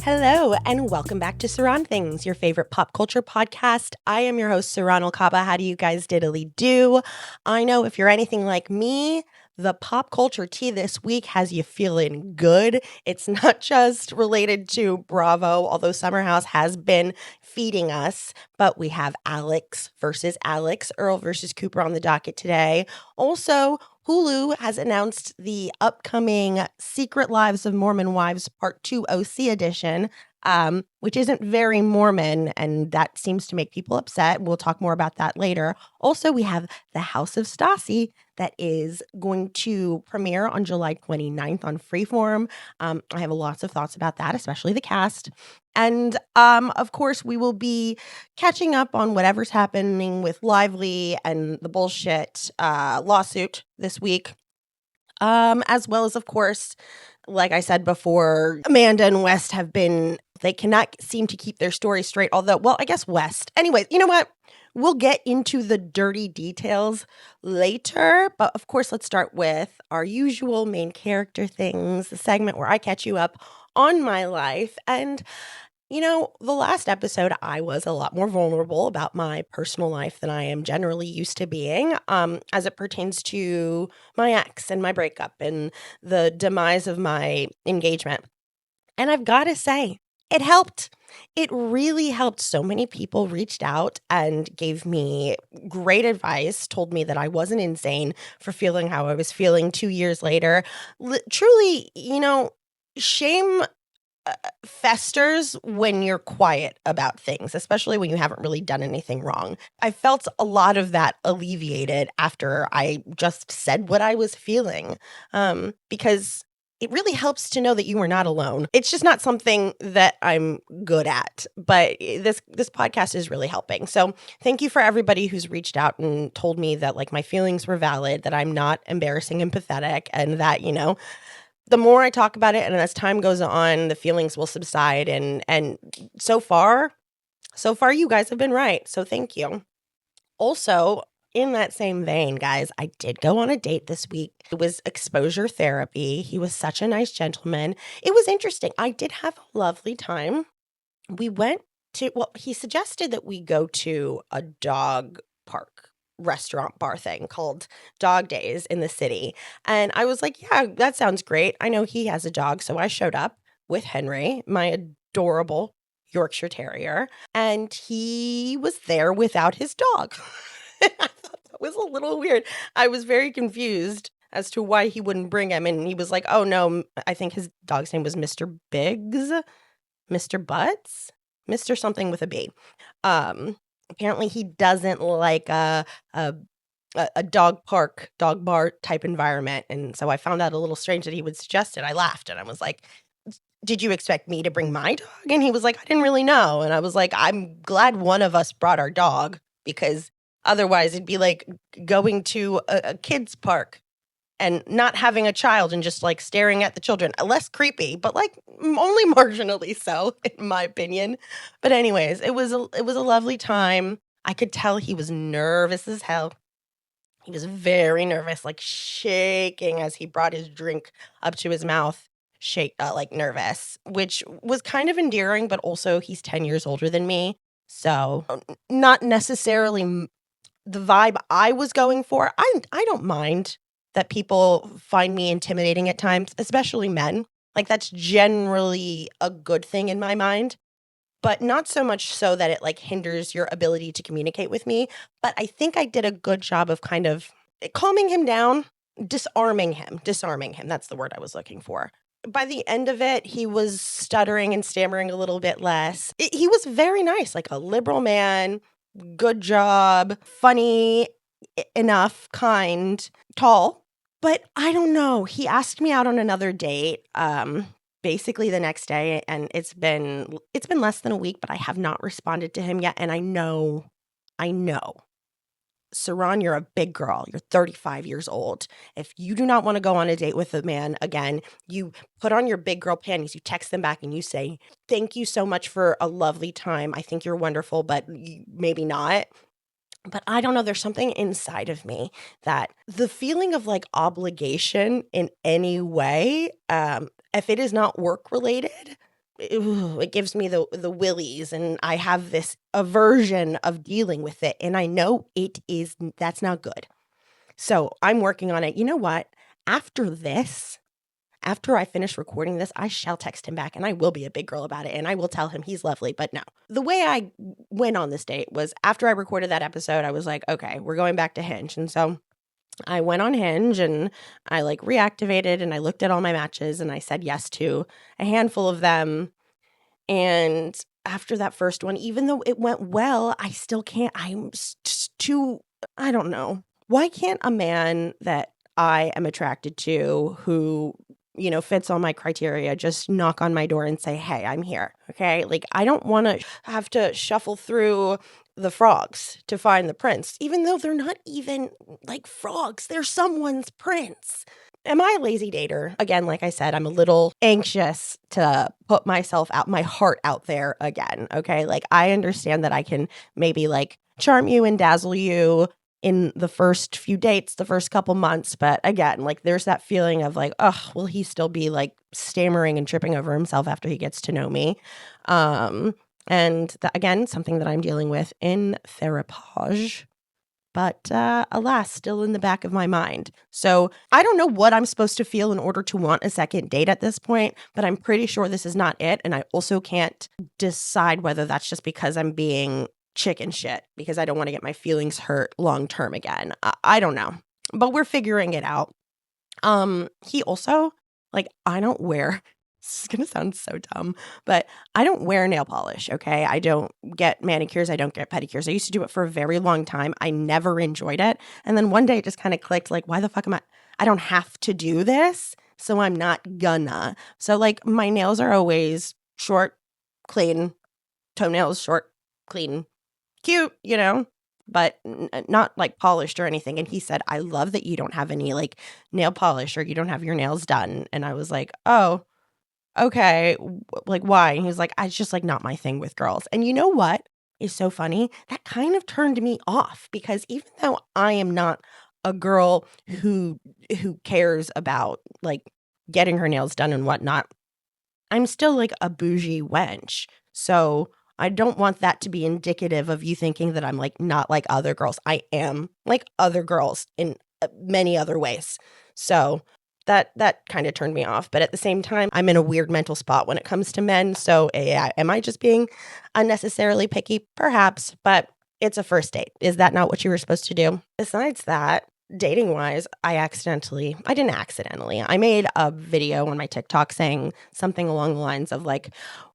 Hello, and welcome back to Saran Things, your favorite pop culture podcast. I am your host, Saran Alcaba. How do you guys diddly do? I know if you're anything like me, the pop culture tea this week has you feeling good. It's not just related to Bravo, although Summer House has been feeding us, but we have Alix Earl versus Cooper on the docket today. Also, Hulu has announced the upcoming Secret Lives of Mormon Wives Part 2 OC edition, which isn't very Mormon, and that seems to make people upset. We'll talk more about that later. Also, we have the House of Stacey that is going to premiere on July 29th on Freeform. I have lots of thoughts about that, especially the cast. And of course, we will be catching up on whatever's happening with Lively and the bullshit lawsuit this week. As well as, of course, like I said before, Amanda and West they cannot seem to keep their story straight. Although, well, I guess West. Anyway, you know what? We'll get into the dirty details later. But of course, let's start with our usual main character things, the segment where I catch you up on my life. And the last episode, I was a lot more vulnerable about my personal life than I am generally used to being, as it pertains to my ex and my breakup and the demise of my engagement. And I've got to say, it helped. It really helped. So many people reached out and gave me great advice, told me that I wasn't insane for feeling how I was feeling 2 years later. Truly, shame festers when you're quiet about things, especially when you haven't really done anything wrong. I felt a lot of that alleviated after I just said what I was feeling, because it really helps to know that you are not alone. It's just not something that I'm good at, but this podcast is really helping. So thank you for everybody who's reached out and told me that my feelings were valid, that I'm not embarrassing and pathetic, and that, the more I talk about it and as time goes on, the feelings will subside. And so far you guys have been right. So thank you. Also, in that same vein, guys, I did go on a date this week. It was exposure therapy. He was such a nice gentleman. It was interesting. I did have a lovely time. We went he suggested that we go to a dog park restaurant bar thing called Dog Days in the city. And I was like, yeah, that sounds great. I know he has a dog. So I showed up with Henry, my adorable Yorkshire Terrier, and he was there without his dog. I thought that was a little weird. I was very confused as to why he wouldn't bring him. And he was like, oh no, I think his dog's name was Mr. Biggs, Mr. Butts, Mr. something with a B. Apparently he doesn't like a dog bar type environment. And so I found out a little strange that he would suggest it. I laughed and I was like, did you expect me to bring my dog? And he was like, I didn't really know. And I was like, I'm glad one of us brought our dog, because otherwise it'd be like going to a kid's park and not having a child and just staring at the children. Less creepy, but only marginally so, in my opinion. But anyways, it was a lovely time. I could tell he was nervous as hell. He was very nervous, shaking as he brought his drink up to his mouth, nervous, which was kind of endearing, but also he's 10 years older than me. So not necessarily the vibe I was going for. I don't mind that people find me intimidating at times, especially men. That's generally a good thing in my mind, but not so much so that it hinders your ability to communicate with me. But I think I did a good job of kind of calming him down, disarming him. That's the word I was looking for. By the end of it, he was stuttering and stammering a little bit less. He was very nice, a liberal man, good job, funny enough, kind, tall. But I don't know. He asked me out on another date, basically the next day, and it's been less than a week, but I have not responded to him yet. And I know, Saran, you're a big girl. You're 35 years old. If you do not want to go on a date with a man again, you put on your big girl panties, you text them back and you say, thank you so much for a lovely time. I think you're wonderful, but maybe not. But I don't know, there's something inside of me that the feeling of obligation in any way, if it is not work related, it gives me the willies, and I have this aversion of dealing with it. And I know that's not good. So I'm working on it. You know what? After I finish recording this, I shall text him back and I will be a big girl about it and I will tell him he's lovely. But no, the way I went on this date was after I recorded that episode, I was like, okay, we're going back to Hinge. And so I went on Hinge and I like reactivated and I looked at all my matches and I said yes to a handful of them. And after that first one, even though it went well, I still can't, I'm just too, I don't know. Why can't a man that I am attracted to who fits all my criteria, just knock on my door and say, hey, I'm here. Okay. Like, I don't want to have to shuffle through the frogs to find the prince, even though they're not even like frogs. They're someone's prince. Am I a lazy dater? Again, like I said, I'm a little anxious to put my heart out there again. Okay. Like, I understand that I can maybe like charm you and dazzle you in the first few dates, the first couple months. But again, like there's that feeling of like, oh, will he still be like stammering and tripping over himself after he gets to know me? And again, something that I'm dealing with in therapage, but alas, still in the back of my mind. So I don't know what I'm supposed to feel in order to want a second date at this point, but I'm pretty sure this is not it. And I also can't decide whether that's just because I'm being chicken shit because I don't want to get my feelings hurt long term again. I don't know, but we're figuring it out. He also, like, I don't wear, this is gonna sound so dumb, but I don't wear nail polish, okay? I don't get manicures, I don't get pedicures. I used to do it for a very long time. I never enjoyed it. And then one day it just kind of clicked, like, why the fuck I don't have to do this, so I'm not gonna. So, like, my nails are always short, clean, toenails short, clean, cute, but not like polished or anything. And he said, I love that you don't have any like nail polish or you don't have your nails done. And I was like, oh, okay. Like, why? And he was like, it's just like not my thing with girls. And you know what is so funny? That kind of turned me off because even though I am not a girl who cares about like getting her nails done and whatnot, I'm still like a bougie wench. So I don't want that to be indicative of you thinking that I'm like not like other girls. I am like other girls in many other ways. So that kind of turned me off. But at the same time, I'm in a weird mental spot when it comes to men. So am I just being unnecessarily picky? Perhaps, but it's a first date. Is that not what you were supposed to do? Besides that, dating wise, I made a video on my TikTok saying something along the lines of like,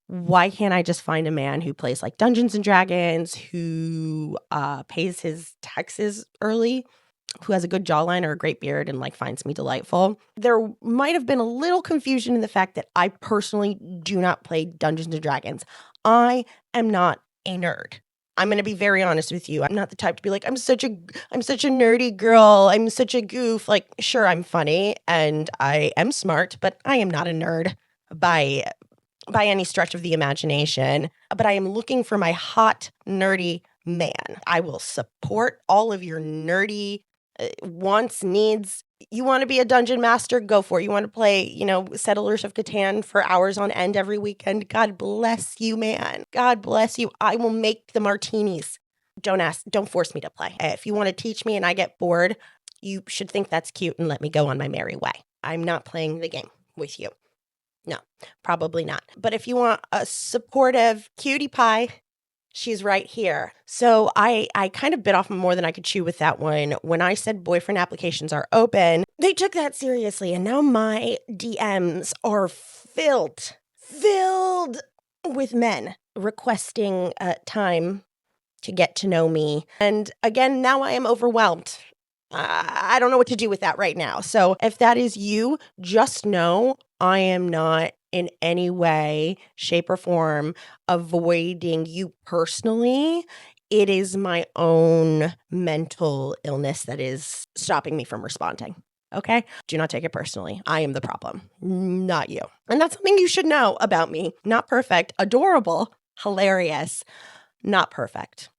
why can't I just find a man who plays like Dungeons and Dragons, who pays his taxes early, who has a good jawline or a great beard and like finds me delightful? There might have been a little confusion in the fact that I personally do not play Dungeons and Dragons. I am not a nerd. I'm going to be very honest with you. I'm not the type to be like, I'm such a nerdy girl. I'm such a goof. Like, sure, I'm funny and I am smart, but I am not a nerd by any stretch of the imagination. But I am looking for my hot, nerdy man. I will support all of your nerdy wants, needs. You want to be a dungeon master? Go for it. You want to play, Settlers of Catan for hours on end every weekend? God bless you, man. God bless you. I will make the martinis. Don't force me to play. If you want to teach me and I get bored, you should think that's cute and let me go on my merry way. I'm not playing the game with you. No, probably not. But if you want a supportive cutie pie, she's right here. So I kind of bit off more than I could chew with that one. When I said boyfriend applications are open, they took that seriously. And now my DMs are filled with men requesting time to get to know me. And again, now I am overwhelmed. I don't know what to do with that right now. So if that is you, just know I am not in any way, shape, or form avoiding you personally. It is my own mental illness that is stopping me from responding. Okay? Do not take it personally. I am the problem, not you. And that's something you should know about me. Not perfect, adorable, hilarious, not perfect.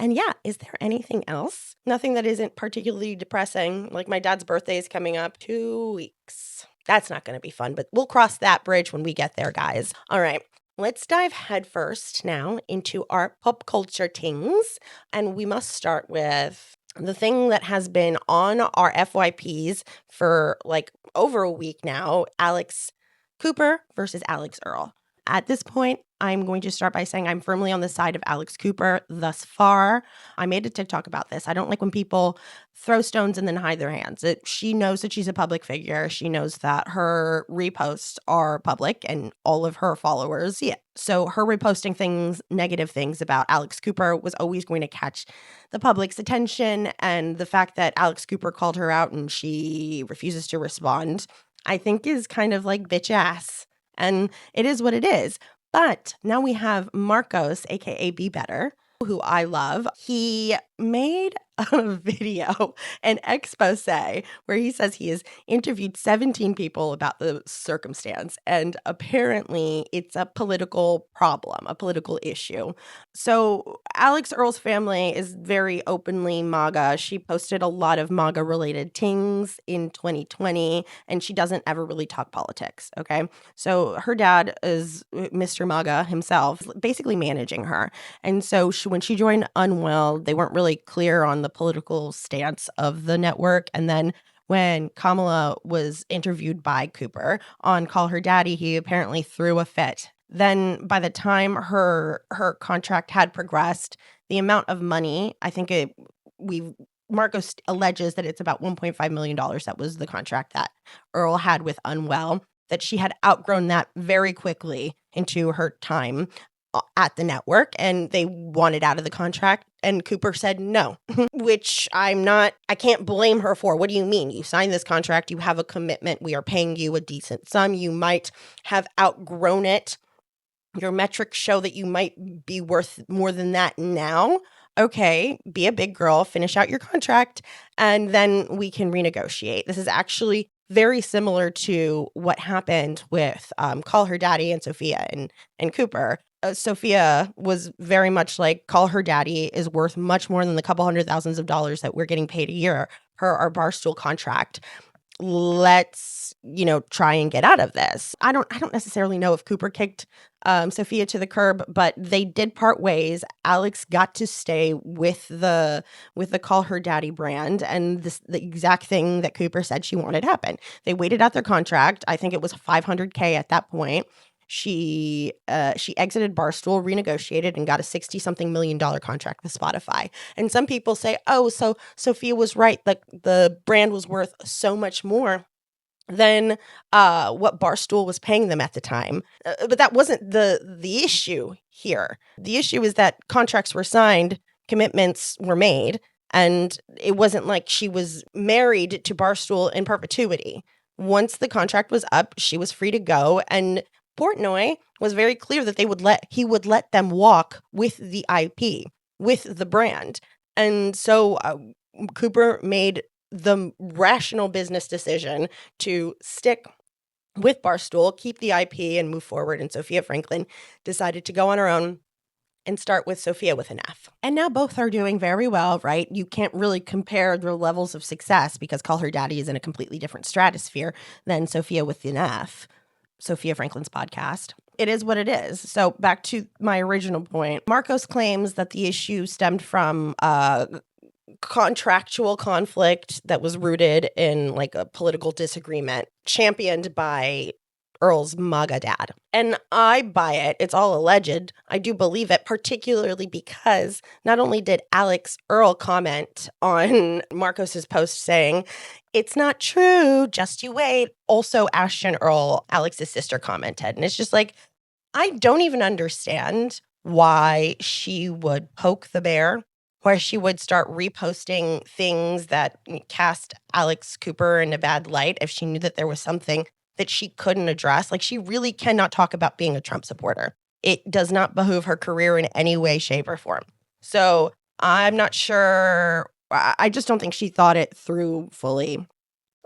And yeah, is there anything else? Nothing that isn't particularly depressing. Like my dad's birthday is coming up 2 weeks. That's not going to be fun, but we'll cross that bridge when we get there, guys. All right. Let's dive headfirst now into our pop culture things. And we must start with the thing that has been on our FYPs for like over a week now, Alex Cooper versus Alix Earle. At this point, I'm going to start by saying I'm firmly on the side of Alex Cooper thus far. I made a TikTok about this. I don't like when people throw stones and then hide their hands. She knows that she's a public figure. She knows that her reposts are public and all of her followers see it. So her reposting things, negative things about Alex Cooper was always going to catch the public's attention. And the fact that Alex Cooper called her out and she refuses to respond, I think is kind of like bitch ass. And it is what it is. But now we have Marcos, aka Be Better, who I love. He made a video, an expose, where he says he has interviewed 17 people about the circumstance. And apparently it's a political problem, a political issue. So Alix Earle's family is very openly MAGA. She posted a lot of MAGA related things in 2020, and she doesn't ever really talk politics. Okay. So her dad is Mr. MAGA himself, basically managing her. And so when she joined Unwell, they weren't really clear on the political stance of the network. And then when Kamala was interviewed by Cooper on Call Her Daddy, he apparently threw a fit. Then by the time her contract had progressed, the amount of money, I think Marcos alleges that it's about $1.5 million. That was the contract that Earl had with Unwell, that she had outgrown that very quickly into her time at the network, and they wanted out of the contract. And Cooper said no, which I can't blame her for. What do you mean? You signed this contract. You have a commitment. We are paying you a decent sum. You might have outgrown it. Your metrics show that you might be worth more than that now. Okay, be a big girl, finish out your contract, and then we can renegotiate. This is actually very similar to what happened with Call Her Daddy and Sophia and Cooper. Sophia was very much like, Call Her Daddy is worth much more than the couple $100,000s that we're getting paid a year per our Barstool contract. Let's, try and get out of this. I don't necessarily know if Cooper kicked Sophia to the curb, but they did part ways. Alex got to stay with the Call Her Daddy brand, and the exact thing that Cooper said she wanted happened. They waited out their contract. I think it was $500K at that point. She exited Barstool, renegotiated, and got a $60-something million contract with Spotify. And some people say, oh, so Sophia was right. The brand was worth so much more than what Barstool was paying them at the time. But that wasn't the issue here. The issue is that contracts were signed, commitments were made, and it wasn't like she was married to Barstool in perpetuity. Once the contract was up, she was free to go, and Portnoy was very clear that he would let them walk with the IP, with the brand. And so Cooper made the rational business decision to stick with Barstool, keep the IP, and move forward. And Sophia Franklin decided to go on her own and start with Sophia with an F. And now both are doing very well, right? You can't really compare their levels of success because Call Her Daddy is in a completely different stratosphere than Sophia with an F, Sophia Franklin's podcast. It is what it is. So back to my original point. Marcos claims that the issue stemmed from contractual conflict that was rooted in like a political disagreement championed by Earl's MAGA dad. And I buy it. It's all alleged. I do believe it, particularly because not only did Alix Earle comment on Marcos's post saying, it's not true, just you wait. Also, Ashton Earle, Alix's sister, commented. And it's just like, I don't even understand why she would poke the bear, where she would start reposting things that cast Alex Cooper in a bad light if she knew that there was something that she couldn't address. Like, she really cannot talk about being a Trump supporter. It does not behoove her career in any way, shape, or form. So I'm not sure. I just don't think she thought it through fully.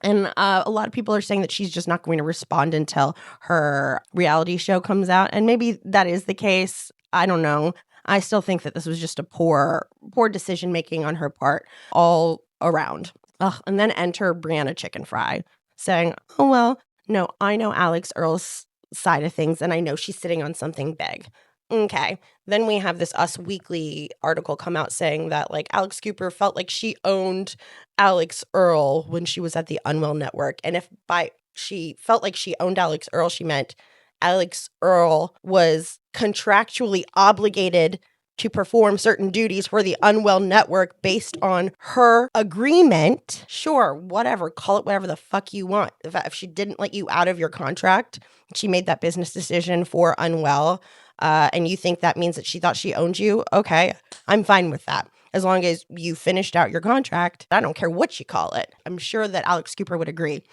And a lot of people are saying that she's just not going to respond until her reality show comes out. And maybe that is the case. I don't know. I still think that this was just a poor decision making on her part all around. And then enter Brianna Chicken Fry saying, oh, well, no, I know Alix Earle's side of things, and I know she's sitting on something big. Okay. Then we have this Us Weekly article come out saying that like Alex Cooper felt like she owned Alix Earle when she was at the Unwell Network. And if by she felt like she owned Alix Earle, she meant Alix Earle was contractually obligated to perform certain duties for the Unwell Network based on her agreement. Sure, whatever, call it whatever the fuck you want. If she didn't let you out of your contract, she made that business decision for Unwell, and you think that means that she thought she owned you, okay, I'm fine with that. As long as you finished out your contract, I don't care what you call it. I'm sure that Alex Cooper would agree.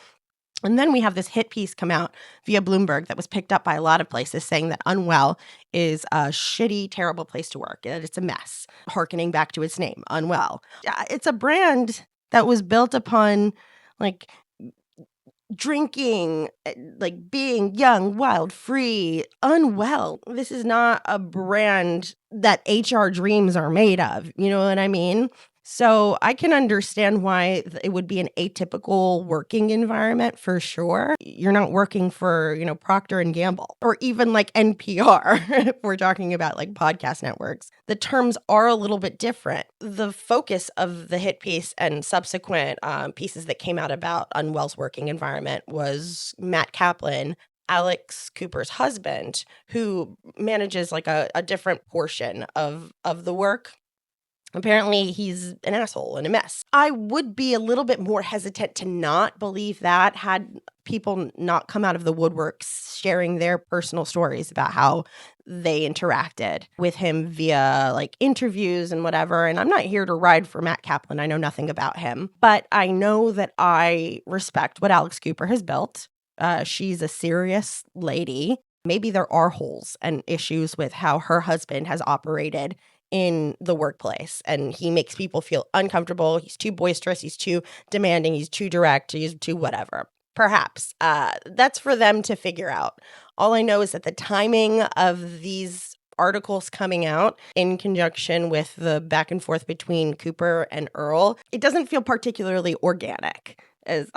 And then we have this hit piece come out via Bloomberg that was picked up by a lot of places saying that Unwell is a shitty, terrible place to work, and it's a mess, hearkening back to its name, Unwell. It's a brand that was built upon like drinking, like being young, wild, free, unwell. This is not a brand that HR dreams are made of. You know what I mean? So I can understand why it would be an atypical working environment for sure. You're not working for, Procter and Gamble or even like NPR if we're talking about like podcast networks. The terms are a little bit different. The focus of the hit piece and subsequent pieces that came out about Unwell's working environment was Matt Kaplan, Alex Cooper's husband, who manages like a different portion of the work. Apparently, he's an asshole and a mess. I would be a little bit more hesitant to not believe that had people not come out of the woodworks sharing their personal stories about how they interacted with him via like interviews and whatever. And I'm not here to ride for Matt Kaplan. I know nothing about him, but I know that I respect what Alex Cooper has built. She's a serious lady. Maybe there are holes and issues with how her husband has operated in the workplace, and he makes people feel uncomfortable. He's too boisterous, he's too demanding, he's too direct, he's too whatever. Perhaps that's for them to figure out. All I know is that the timing of these articles coming out in conjunction with the back and forth between Cooper and Earl, it doesn't feel particularly organic. Is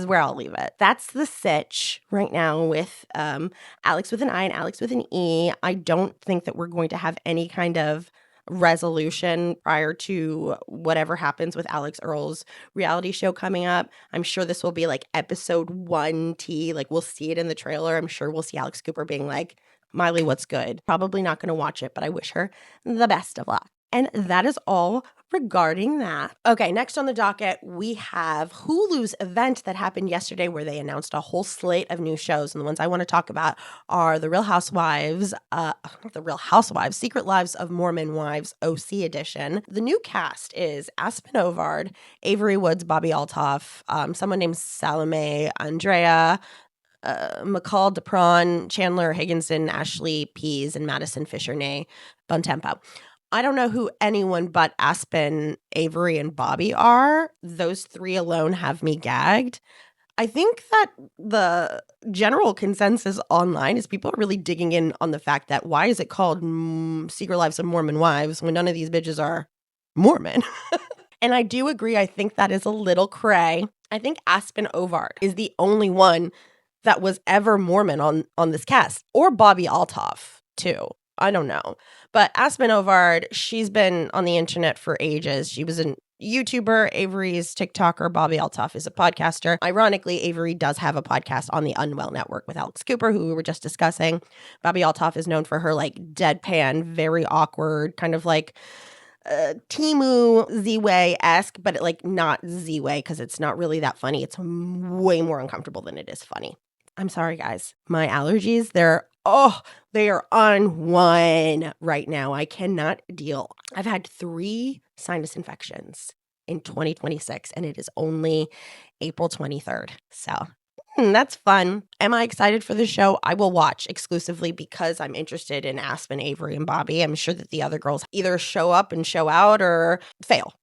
where I'll leave it. That's the sitch right now with Alix with an I and Alix with an E. I don't think that we're going to have any kind of resolution prior to whatever happens with Alix Earle's reality show coming up. I'm sure this will be like episode 1T. Like we'll see it in the trailer. I'm sure we'll see Alex Cooper being like, Miley, what's good? Probably not going to watch it, but I wish her the best of luck. And that is all regarding that. Okay, next on the docket, we have Hulu's event that happened yesterday where they announced a whole slate of new shows. And the ones I want to talk about are The Real Housewives, Secret Lives of Mormon Wives, OC edition. The new cast is Aspen Ovard, Avery Woods, Bobby Altoff, someone named Salome Andrea, McCall DePron, Chandler Higginson, Ashley Pease, and Madison Fisher-Nay Bontempo. I don't know who anyone but Aspen, Avery, and Bobby are. Those three alone have me gagged. I think that the general consensus online is people are really digging in on the fact that why is it called Secret Lives of Mormon Wives when none of these bitches are Mormon? And I do agree. I think that is a little cray. I think Aspen Ovard is the only one that was ever Mormon on this cast, or Bobby Altoff too. I don't know. But Aspen Ovard, she's been on the internet for ages. She was a YouTuber. Avery's TikToker. Bobby Altoff is a podcaster. Ironically, Avery does have a podcast on the Unwell Network with Alex Cooper, who we were just discussing. Bobby Altoff is known for her like deadpan, very awkward, kind of like Timu Z-Way-esque, but like not Z-Way because it's not really that funny. It's way more uncomfortable than it is funny. I'm sorry, guys. My allergies, they are on one right now. I cannot deal. I've had 3 sinus infections in 2026, and it is only April 23rd. So that's fun. Am I excited for the show? I will watch exclusively because I'm interested in Aspen, Avery, and Bobby. I'm sure that the other girls either show up and show out or fail.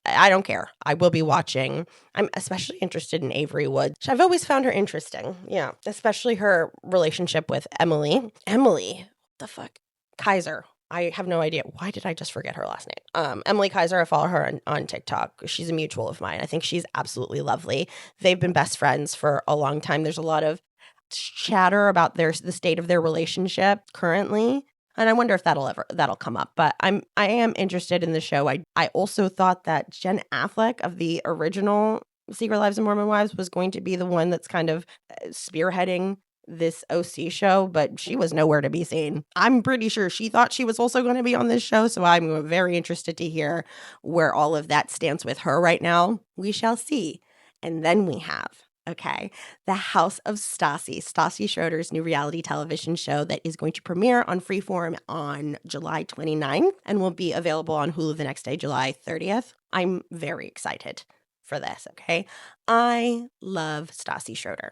I don't care. I will be watching. I'm especially interested in Avery Woods. I've always found her interesting. Yeah. Especially her relationship with Emily. Emily, what the fuck? Kaiser. I have no idea. Why did I just forget her last name? Emily Kaiser, I follow her on TikTok. She's a mutual of mine. I think she's absolutely lovely. They've been best friends for a long time. There's a lot of chatter about the state of their relationship currently. And I wonder if that'll come up. But I am interested in the show. I also thought that Jen Affleck of the original Secret Lives of Mormon Wives was going to be the one that's kind of spearheading this OC show, but she was nowhere to be seen. I'm pretty sure she thought she was also going to be on this show, so I'm very interested to hear where all of that stands with her right now. We shall see. And then we have, okay, the House of Stacey, Stassi Schroeder's new reality television show that is going to premiere on Freeform on July 29th and will be available on Hulu the next day, July 30th. I'm very excited for this, okay? I love Stassi Schroeder.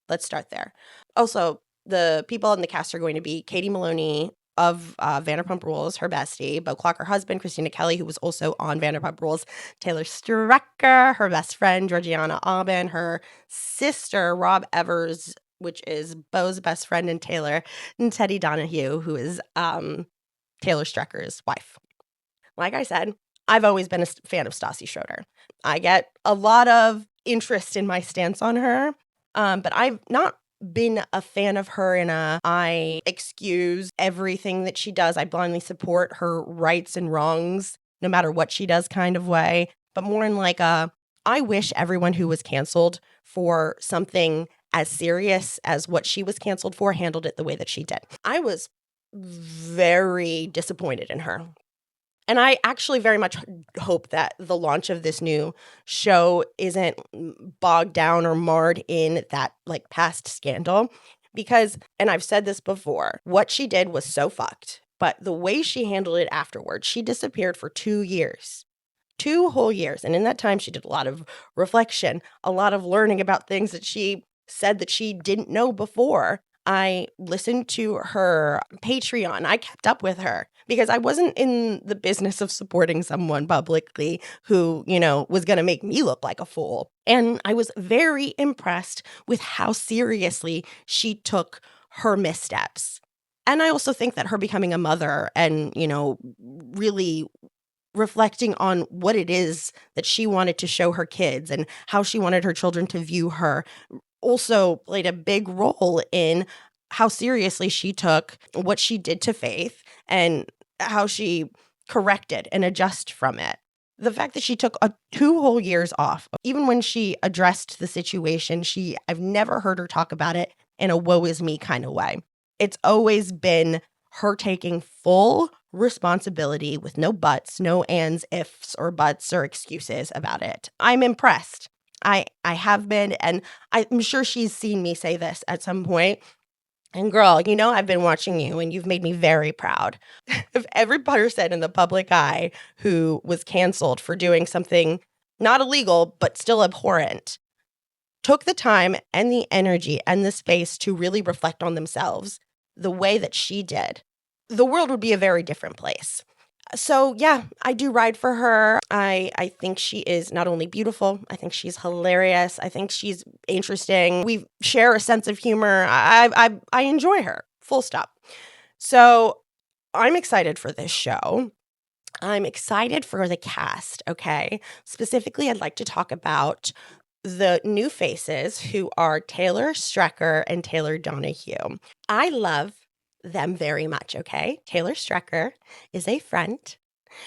Let's start there. Also, the people in the cast are going to be Katie Maloney of Vanderpump Rules, her bestie, Bo Clark, her husband, Christina Kelly, who was also on Vanderpump Rules, Taylor Strecker, her best friend, Georgiana Aubin, her sister, Rob Evers, which is Bo's best friend and Taylor, and Teddy Donahue, who is Taylor Strecker's wife. Like I said, I've always been a fan of Stassi Schroeder. I get a lot of interest in my stance on her, but I've not been a fan of her in I excuse everything that she does. I blindly support her rights and wrongs, no matter what she does kind of way, but more in like I wish everyone who was canceled for something as serious as what she was canceled for handled it the way that she did. I was very disappointed in her. And I actually very much hope that the launch of this new show isn't bogged down or marred in that like past scandal because, and I've said this before, what she did was so fucked, but the way she handled it afterwards, she disappeared for 2 years. 2 whole years. And in that time, she did a lot of reflection, a lot of learning about things that she said that she didn't know before. I listened to her Patreon. I kept up with her because I wasn't in the business of supporting someone publicly who, was going to make me look like a fool. And I was very impressed with how seriously she took her missteps. And I also think that her becoming a mother and, really reflecting on what it is that she wanted to show her kids and how she wanted her children to view her also played a big role in how seriously she took what she did to Faith and how she corrected and adjusted from it. The fact that she took 2 whole years off, even when she addressed the situation, I've never heard her talk about it in a woe is me kind of way. It's always been her taking full responsibility with no buts, no ands, ifs, or buts, or excuses about it. I'm impressed. I have been, and I'm sure she's seen me say this at some point. And girl, I've been watching you and you've made me very proud. If every person in the public eye who was canceled for doing something not illegal, but still abhorrent, took the time and the energy and the space to really reflect on themselves the way that she did, the world would be a very different place. So yeah, I do ride for her. I think she is not only beautiful, I think she's hilarious. I think she's interesting. We share a sense of humor. I enjoy her, full stop. So I'm excited for this show. I'm excited for the cast, okay? Specifically, I'd like to talk about the new faces who are Taylor Strecker and Taylor Donahue. I love them very much, okay? Taylor Strecker is a friend.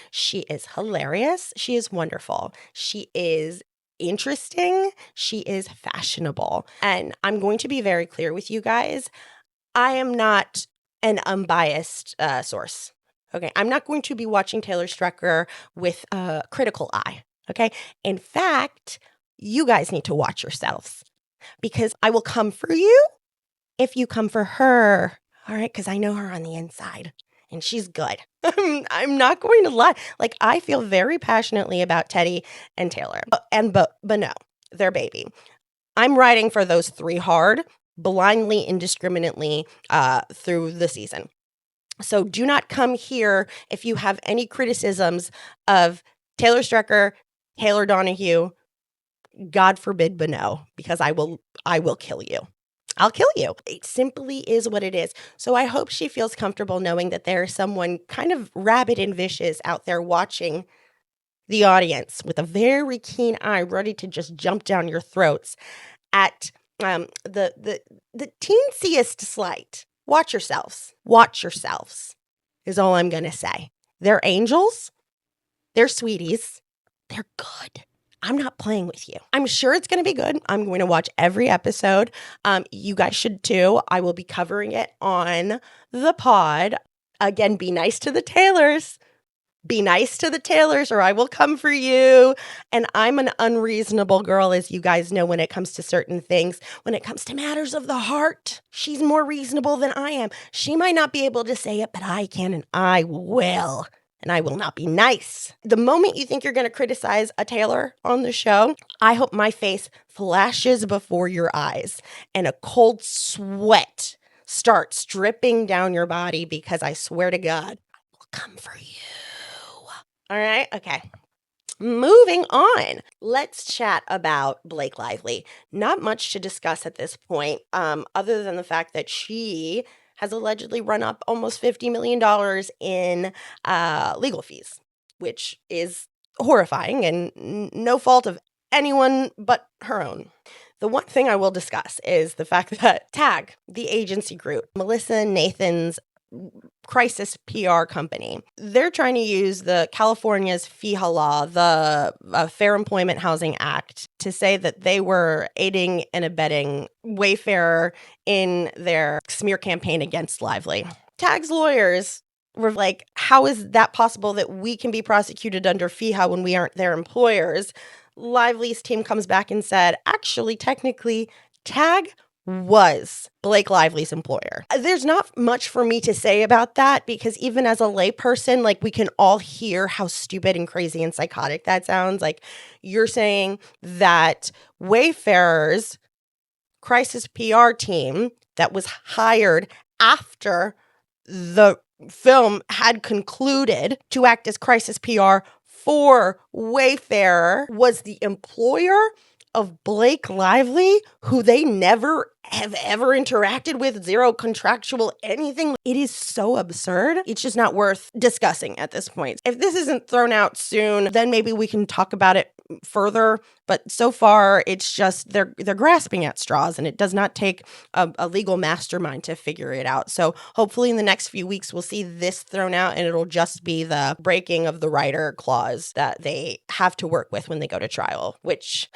She is hilarious. She is wonderful. She is interesting. She is fashionable. And I'm going to be very clear with you guys. I am not an unbiased source. Okay, I'm not going to be watching Taylor Strecker with a critical eye. Okay, in fact, you guys need to watch yourselves because I will come for you if you come for her. All right, because I know her on the inside and she's good. I'm not going to lie. Like, I feel very passionately about Teddy and Taylor and but no, their baby. I'm riding for those 3 hard, blindly, indiscriminately through the season. So do not come here if you have any criticisms of Taylor Strecker, Taylor Donahue. God forbid, but no, because I will kill you. I'll kill you. It simply is what it is. So I hope she feels comfortable knowing that there is someone kind of rabid and vicious out there watching the audience with a very keen eye, ready to just jump down your throats at the teensiest slight. Watch yourselves. Watch yourselves is all I'm going to say. They're angels. They're sweeties. They're good. I'm not playing with you. I'm sure it's going to be good. I'm going to watch every episode. You guys should too. I will be covering it on the pod. Again, be nice to the Taylors. Be nice to the Taylors or I will come for you. And I'm an unreasonable girl, as you guys know, when it comes to certain things. When it comes to matters of the heart, she's more reasonable than I am. She might not be able to say it, but I can and I will. And I will not be nice. The moment you think you're going to criticize a Taylor on the show, I hope my face flashes before your eyes and a cold sweat starts dripping down your body because I swear to God, I will come for you. All right. Okay. Moving on. Let's chat about Blake Lively. Not much to discuss at this point, other than the fact that she has allegedly run up almost $50 million in legal fees, which is horrifying and no fault of anyone but her own. The one thing I will discuss is the fact that TAG, the agency group, Melissa Nathan's crisis PR company, they're trying to use the California's FEHA law, the Fair Employment Housing Act, to say that they were aiding and abetting Wayfarer in their smear campaign against Lively. TAG's lawyers were like, how is that possible that we can be prosecuted under FEHA when we aren't their employers? Lively's team comes back and said, actually, technically, TAG was Blake Lively's employer. There's not much for me to say about that because even as a layperson, like we can all hear how stupid and crazy and psychotic that sounds. Like you're saying that Wayfarer's crisis PR team that was hired after the film had concluded to act as crisis PR for Wayfarer was the employer of Blake Lively, who they never have ever interacted with, zero contractual anything. It is so absurd. It's just not worth discussing at this point. If this isn't thrown out soon, then maybe we can talk about it further. But so far, it's just they're grasping at straws, and it does not take a legal mastermind to figure it out. So hopefully in the next few weeks, we'll see this thrown out, and it'll just be the breaking of the rider clause that they have to work with when they go to trial, which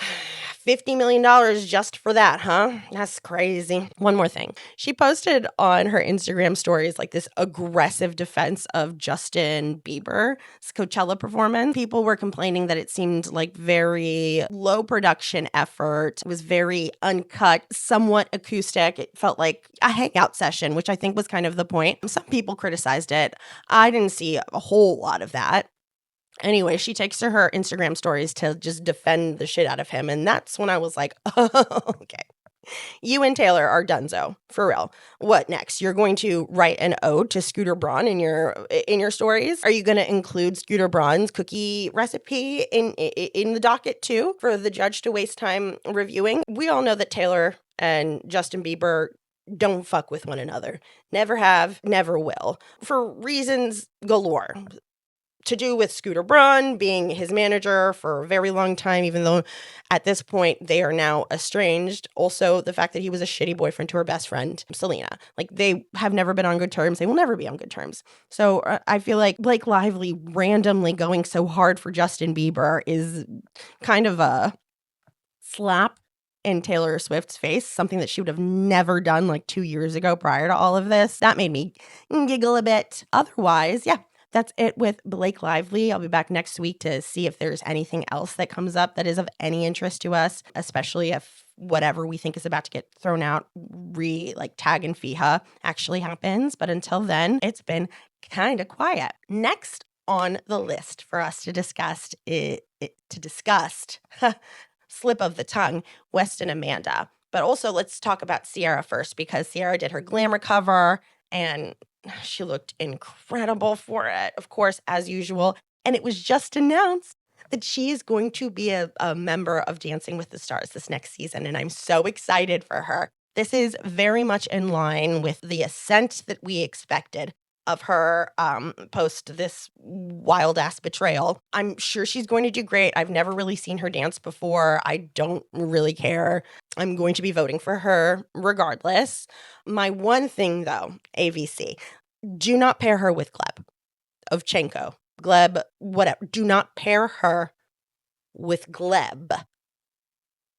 $50 million just for that, huh? That's crazy. One more thing. She posted on her Instagram stories like this aggressive defense of Justin Bieber's Coachella performance. People were complaining that it seemed like very low production effort. It was very uncut, somewhat acoustic. It felt like a hangout session, which I think was kind of the point. Some people criticized it. I didn't see a whole lot of that. Anyway, she takes to her Instagram stories to just defend the shit out of him. And that's when I was like, oh, okay. You and Taylor are donezo, for real. What next? You're going to write an ode to Scooter Braun in your stories? Are you going to include Scooter Braun's cookie recipe in the docket too for the judge to waste time reviewing? We all know that Taylor and Justin Bieber don't fuck with one another. Never have, never will. For reasons galore. To do with Scooter Braun being his manager for a very long time, even though at this point they are now estranged. Also, the fact that he was a shitty boyfriend to her best friend, Selena. Like, they have never been on good terms. They will never be on good terms. So I feel like Blake Lively randomly going so hard for Justin Bieber is kind of a slap in Taylor Swift's face, something that she would have never done like 2 years ago prior to all of this. That made me giggle a bit. Otherwise, yeah. That's it with Blake Lively. I'll be back next week to see if there's anything else that comes up that is of any interest to us, especially if whatever we think is about to get thrown out, like TAG and FEHA actually happens. But until then, it's been kind of quiet. Next on the list for us to discuss, slip of the tongue, West and Amanda. But also let's talk about Ciara first, because Ciara did her glamour cover and she looked incredible for it, of course, as usual. And it was just announced that she is going to be a member of Dancing with the Stars this next season. And I'm so excited for her. This is very much in line with the ascent that we expected of her post this wild-ass betrayal. I'm sure she's going to do great. I've never really seen her dance before. I don't really care. I'm going to be voting for her regardless. My one thing, though, AVC, do not pair her with Ovchenko. Gleb, whatever. Do not pair her with Gleb.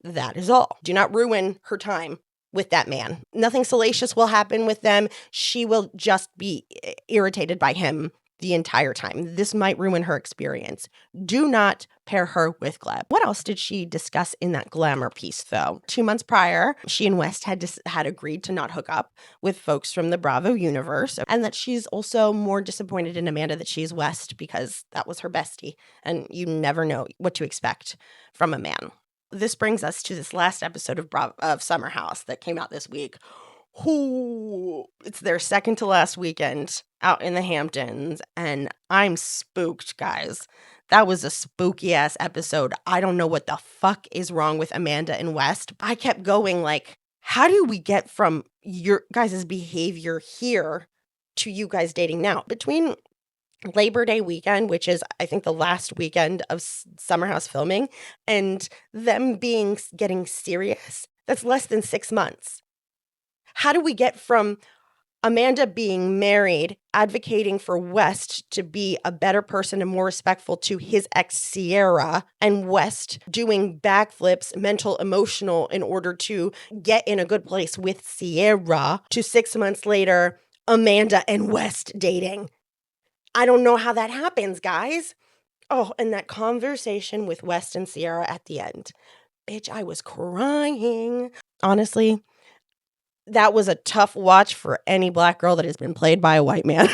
That is all. Do not ruin her time with that man. Nothing salacious will happen with them. She will just be irritated by him the entire time. This might ruin her experience. Do not pair her with Gleb. What else did she discuss in that glamour piece, though? 2 months prior, she and West had agreed to not hook up with folks from the Bravo universe, and that she's also more disappointed in Amanda that she's West because that was her bestie, and you never know what to expect from a man. This brings us to this last episode of Summer House that came out this week. It's their second to last weekend out in the Hamptons, and I'm spooked, guys. That was a spooky ass episode. I don't know what the fuck is wrong with Amanda and West. I kept going like, how do we get from your guys' behavior here to you guys dating now? Between Labor Day weekend, which is, I think, the last weekend of Summer House filming, and them getting serious, that's less than 6 months. How do we get from Amanda being married, advocating for West to be a better person and more respectful to his ex Ciara, and West doing backflips, mental, emotional, in order to get in a good place with Ciara, to 6 months later, Amanda and West dating? I don't know how that happens, guys. Oh, and that conversation with West and Ciara at the end. Bitch, I was crying. Honestly, that was a tough watch for any Black girl that has been played by a white man.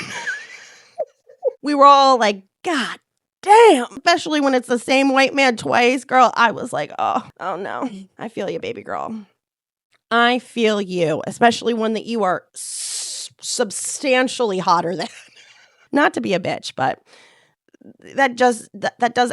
We were all like, God damn. Especially when it's the same white man twice. Girl, I was like, oh no. I feel you, baby girl. I feel you. Especially one that you are substantially hotter than. Not to be a bitch, but that does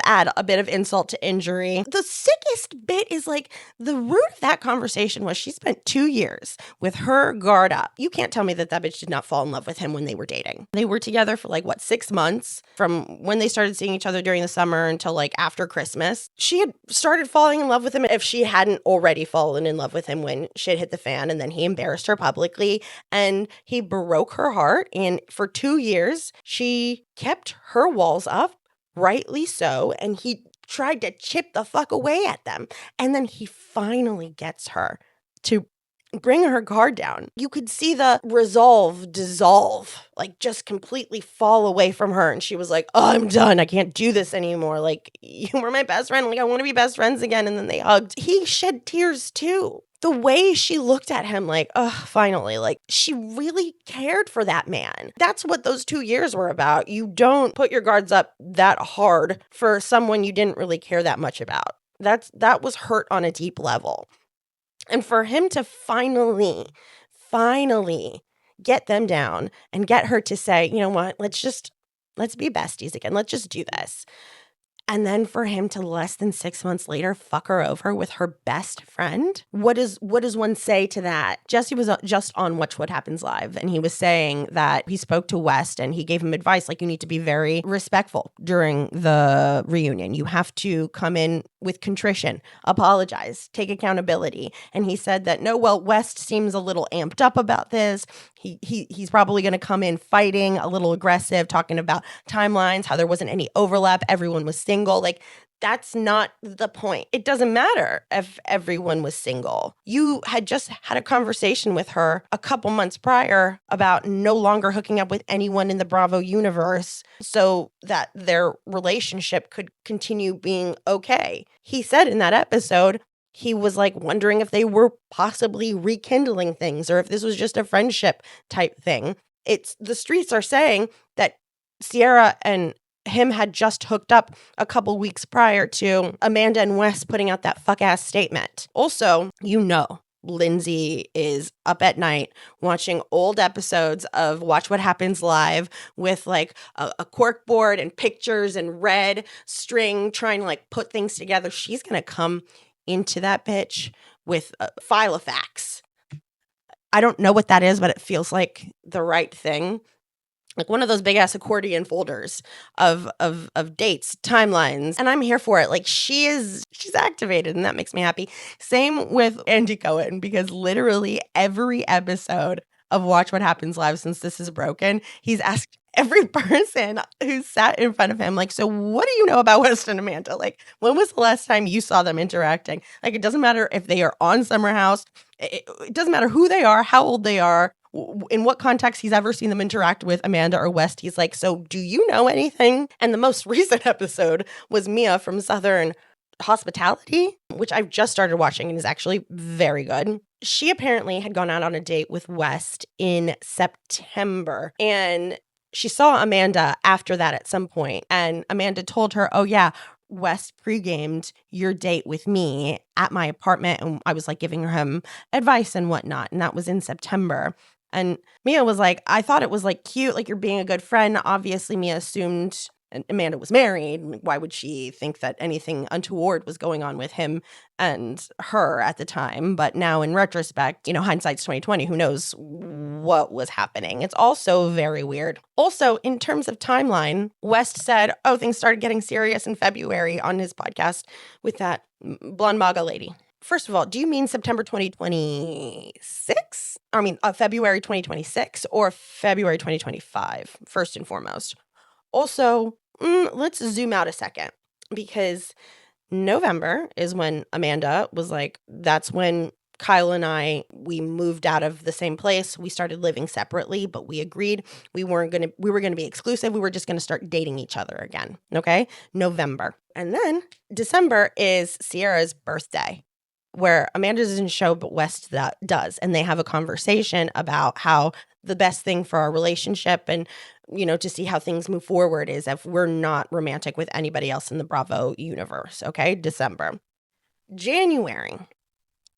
add a bit of insult to injury. The sickest bit is like the root of that conversation was she spent 2 years with her guard up. You can't tell me that bitch did not fall in love with him when they were dating. They were together for 6 months from when they started seeing each other during the summer until after Christmas. She had started falling in love with him if she hadn't already fallen in love with him when shit hit the fan, and then he embarrassed her publicly and he broke her heart. And for 2 years, she kept her walls up, rightly so, and he tried to chip the fuck away at them. And then he finally gets her to bring her guard down. You could see the resolve dissolve, just completely fall away from her. And she was like, oh, I'm done. I can't do this anymore. You were my best friend. I want to be best friends again. And then they hugged. He shed tears too. The way she looked at him finally, she really cared for that man. That's what those 2 years were about. You don't put your guards up that hard for someone you didn't really care that much about. That was hurt on a deep level. And for him to finally get them down and get her to say, you know what, let's be besties again. Let's just do this. And then for him to less than 6 months later fuck her over with her best friend. What does one say to that? Jesse was just on Watch What Happens Live, and he was saying that he spoke to West and he gave him advice you need to be very respectful during the reunion. You have to come in with contrition, apologize, take accountability. And he said that West seems a little amped up about this. He's probably going to come in fighting, a little aggressive, talking about timelines, how there wasn't any overlap, everyone was single. That's not the point. It doesn't matter if everyone was single. You had just had a conversation with her a couple months prior about no longer hooking up with anyone in the Bravo universe so that their relationship could continue being okay. He said in that episode, he was wondering if they were possibly rekindling things or if this was just a friendship type thing. The streets are saying that Ciara and him had just hooked up a couple weeks prior to Amanda and Wes putting out that fuck-ass statement. Also, Lindsay is up at night watching old episodes of Watch What Happens Live with a cork board and pictures and red string trying to put things together. She's going to come into that bitch with a file of facts. I don't know what that is, but it feels like the right thing. like one of those big ass accordion folders of dates, timelines, and I'm here for it. Like she's activated, and that makes me happy. Same with Andy Cohen, because literally every episode of Watch What Happens Live since this is broken, he's asked every person who sat in front of him, like, so what do you know about West and Amanda? Like, when was the last time you saw them interacting? Like, it doesn't matter if they are on Summer House. It doesn't matter who they are, how old they are, in what context he's ever seen them interact with Amanda or West. He's like, so do you know anything? And the most recent episode was Mia from Southern Hospitality, which I've just started watching and is actually very good. She apparently had gone out on a date with West in September, and she saw Amanda after that at some point, and Amanda told her, oh yeah, West pre-gamed your date with me at my apartment, and I was like giving him advice and whatnot, and that was in September. And Mia was like, I thought it was like cute, like you're being a good friend. Obviously, Mia assumed Amanda was married. Why would she think that anything untoward was going on with him and her at the time? But now in retrospect, hindsight's 2020, who knows what was happening. It's also very weird. Also, in terms of timeline, West said, oh, things started getting serious in February on his podcast with that blonde MAGA lady. First of all, do you mean September 2026? I mean, February 2026 or February 2025, first and foremost. Also, let's zoom out a second, because November is when Amanda was like, that's when Kyle and we moved out of the same place. We started living separately, but we agreed we were going to be exclusive. We were just going to start dating each other again. Okay. November. And then December is Ciara's birthday, where Amanda doesn't show, but West does. And they have a conversation about how the best thing for our relationship and, to see how things move forward is if we're not romantic with anybody else in the Bravo universe. Okay. December. January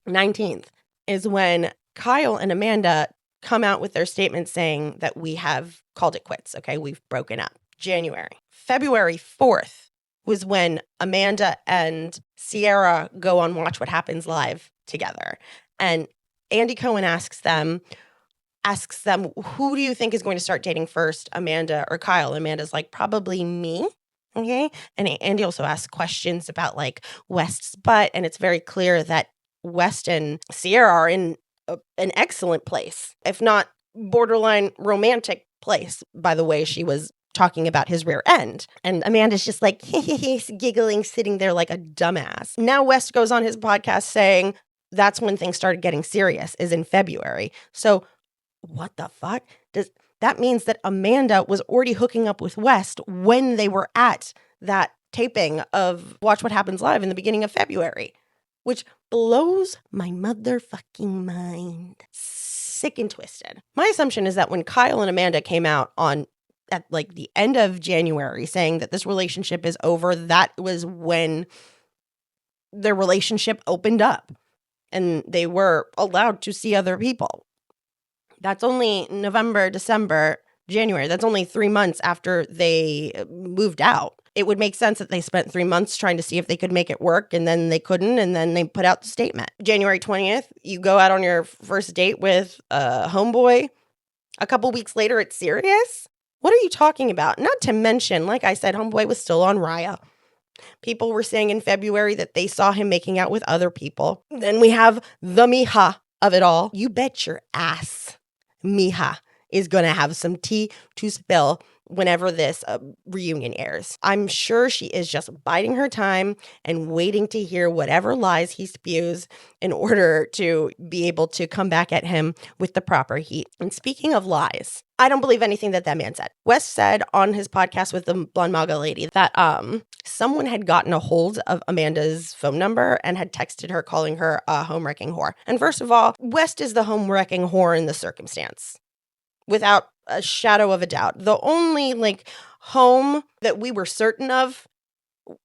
19th is when Kyle and Amanda come out with their statement saying that we have called it quits. Okay. We've broken up. January. February 4th was when Amanda and Ciara go on Watch What Happens Live together. And Andy Cohen asks them, who do you think is going to start dating first, Amanda or Kyle? Amanda's like, probably me. Okay. And Andy also asks questions about like West's butt. And it's very clear that West and Ciara are in an excellent place, if not borderline romantic place, by the way she was talking about his rear end. And Amanda's just like, giggling, sitting there like a dumbass. Now West goes on his podcast saying that's when things started getting serious, is in February. So what the fuck? That means that Amanda was already hooking up with West when they were at that taping of Watch What Happens Live in the beginning of February, which blows my motherfucking mind. Sick and twisted. My assumption is that when Kyle and Amanda came out at like the end of January saying that this relationship is over, that was when their relationship opened up and they were allowed to see other people. That's only November, December, January. That's only 3 months after they moved out. It would make sense that they spent 3 months trying to see if they could make it work, and then they couldn't, and then they put out the statement. January 20th, you go out on your first date with a homeboy. A couple weeks later, it's serious? What are you talking about? Not to mention, like I said, homeboy was still on Raya. People were saying in February that they saw him making out with other people. Then we have the Mija of it all. You bet your ass Mija is going to have some tea to spill whenever this reunion airs. I'm sure she is just biding her time and waiting to hear whatever lies he spews in order to be able to come back at him with the proper heat. And speaking of lies, I don't believe anything that man said. West said on his podcast with the blonde MAGA lady that someone had gotten a hold of Amanda's phone number and had texted her calling her a home-wrecking whore. And first of all, West is the home-wrecking whore in the circumstance, without a shadow of a doubt. The only home that we were certain of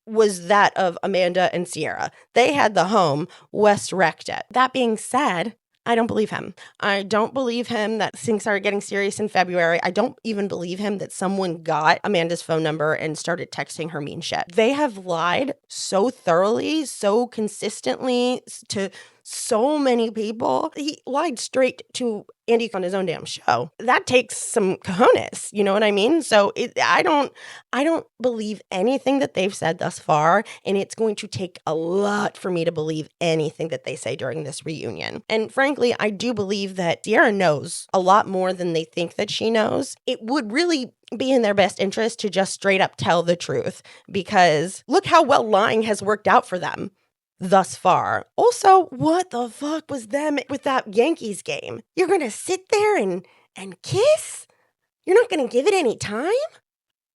was that of Amanda and Ciara. They had the home. West wrecked it. That being said, I don't believe him. I don't believe him that things started getting serious in February. I don't even believe him that someone got Amanda's phone number and started texting her mean shit. They have lied so thoroughly, so consistently to so many people. He lied straight to Andy on his own damn show. That takes some cojones, you know what I mean? So I don't believe anything that they've said thus far, and it's going to take a lot for me to believe anything that they say during this reunion. And frankly, I do believe that Ciara knows a lot more than they think that she knows. It would really be in their best interest to just straight up tell the truth, because look how well lying has worked out for them thus far. Also, what the fuck was them with that Yankees game? You're gonna sit there and kiss? You're not gonna give it any time?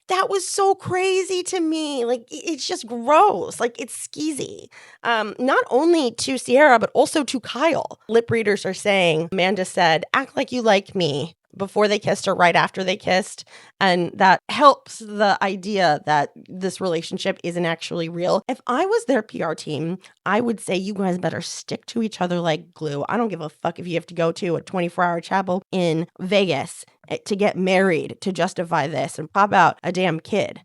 That was so crazy to me. Like, it's just gross. Like, it's skeezy. Not only to Ciara, but also to Kyle. Lip readers are saying, Amanda said, act like you like me, before they kissed or right after they kissed. And that helps the idea that this relationship isn't actually real. If I was their PR team, I would say you guys better stick to each other like glue. I don't give a fuck if you have to go to a 24-hour chapel in Vegas to get married to justify this and pop out a damn kid.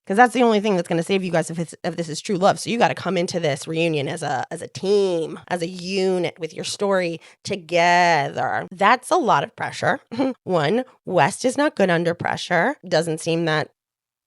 Because that's the only thing that's going to save you guys if this is true love. So you got to come into this reunion as a team, as a unit with your story together. That's a lot of pressure. One, West is not good under pressure. Doesn't seem that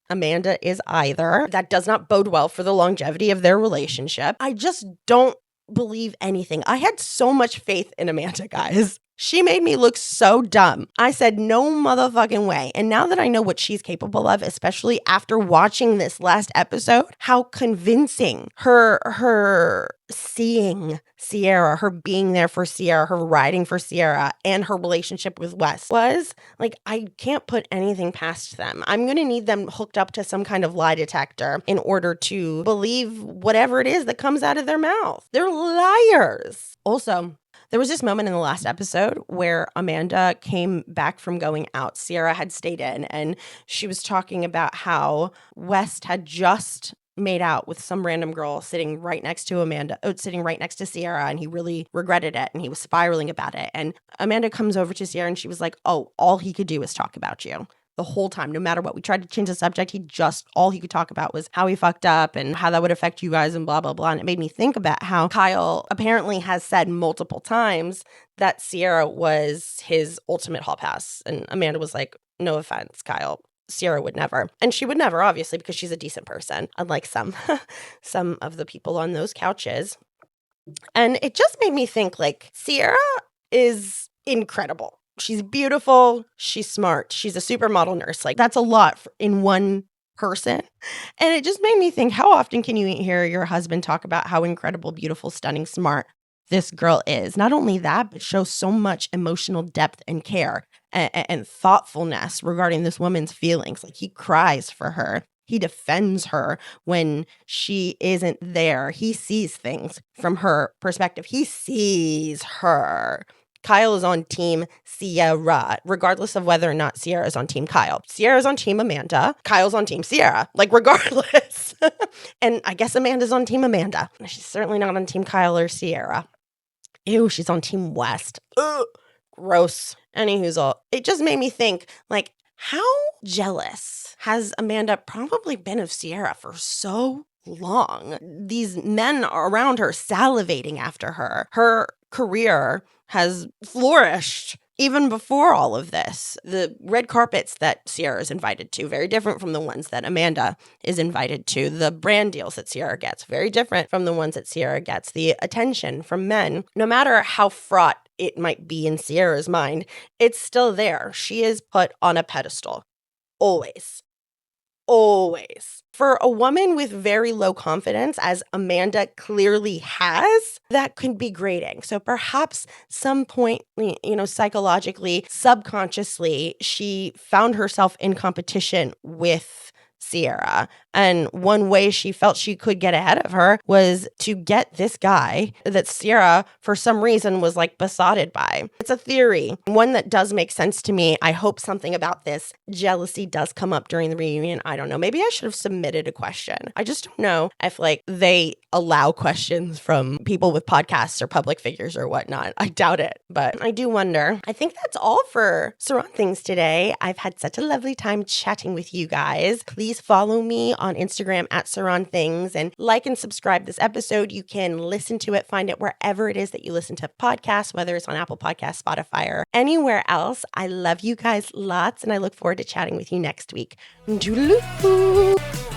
Amanda is either. That does not bode well for the longevity of their relationship. I just don't believe anything. I had so much faith in Amanda, guys. She made me look so dumb. I said, no motherfucking way. And now that I know what she's capable of, especially after watching this last episode, how convincing her seeing Ciara, her being there for Ciara, her riding for Ciara, and her relationship with Wes was, like, I can't put anything past them. I'm going to need them hooked up to some kind of lie detector in order to believe whatever it is that comes out of their mouth. They're liars. Also, there was this moment in the last episode where Amanda came back from going out. Ciara had stayed in, and she was talking about how West had just made out with some random girl sitting right next to sitting right next to Ciara, and he really regretted it, and he was spiraling about it. And Amanda comes over to Ciara, and she was like, oh, all he could do was talk about you. The whole time, no matter what. We tried to change the subject. All he could talk about was how he fucked up and how that would affect you guys and blah, blah, blah. And it made me think about how Kyle apparently has said multiple times that Ciara was his ultimate hall pass. And Amanda was like, no offense, Kyle. Ciara would never. And she would never, obviously, because she's a decent person, unlike some of the people on those couches. And it just made me think, like, Ciara is incredible. She's beautiful. She's smart. She's a supermodel nurse. Like, that's a lot in one person. And it just made me think, how often can you hear your husband talk about how incredible, beautiful, stunning, smart this girl is? Not only that, but shows so much emotional depth and care and thoughtfulness regarding this woman's feelings. Like, he cries for her. He defends her when she isn't there. He sees things from her perspective. He sees her. Kyle is on team Ciara, regardless of whether or not Ciara is on team Kyle. Ciara's on team Amanda. Kyle's on team Ciara, like, regardless. And I guess Amanda's on team Amanda. She's certainly not on team Kyle or Ciara. Ew, she's on team West. Ugh, gross. Anywho's it just made me think, like, how jealous has Amanda probably been of Ciara for so long? These men around her salivating after her. Her career has flourished even before all of this. The red carpets that Ciara is invited to, very different from the ones that Amanda is invited to. The brand deals that Ciara gets, very different from the ones that Ciara gets. The attention from men, no matter how fraught it might be in Ciara's mind, it's still there. She is put on a pedestal. Always. Always. For a woman with very low confidence, as Amanda clearly has, that could be grating. So perhaps some point, psychologically, subconsciously, she found herself in competition with Ciara. And one way she felt she could get ahead of her was to get this guy that Ciara, for some reason, was like besotted by. It's a theory, one that does make sense to me. I hope something about this jealousy does come up during the reunion. I don't know. Maybe I should have submitted a question. I just don't know if they allow questions from people with podcasts or public figures or whatnot. I doubt it, but I do wonder. I think that's all for Surround Things today. I've had such a lovely time chatting with you guys. Please please follow me on Instagram at SaronThings and like and subscribe this episode. You can listen to it, find it wherever it is that you listen to podcasts, whether it's on Apple Podcasts, Spotify, or anywhere else. I love you guys lots, and I look forward to chatting with you next week. Doodaloo!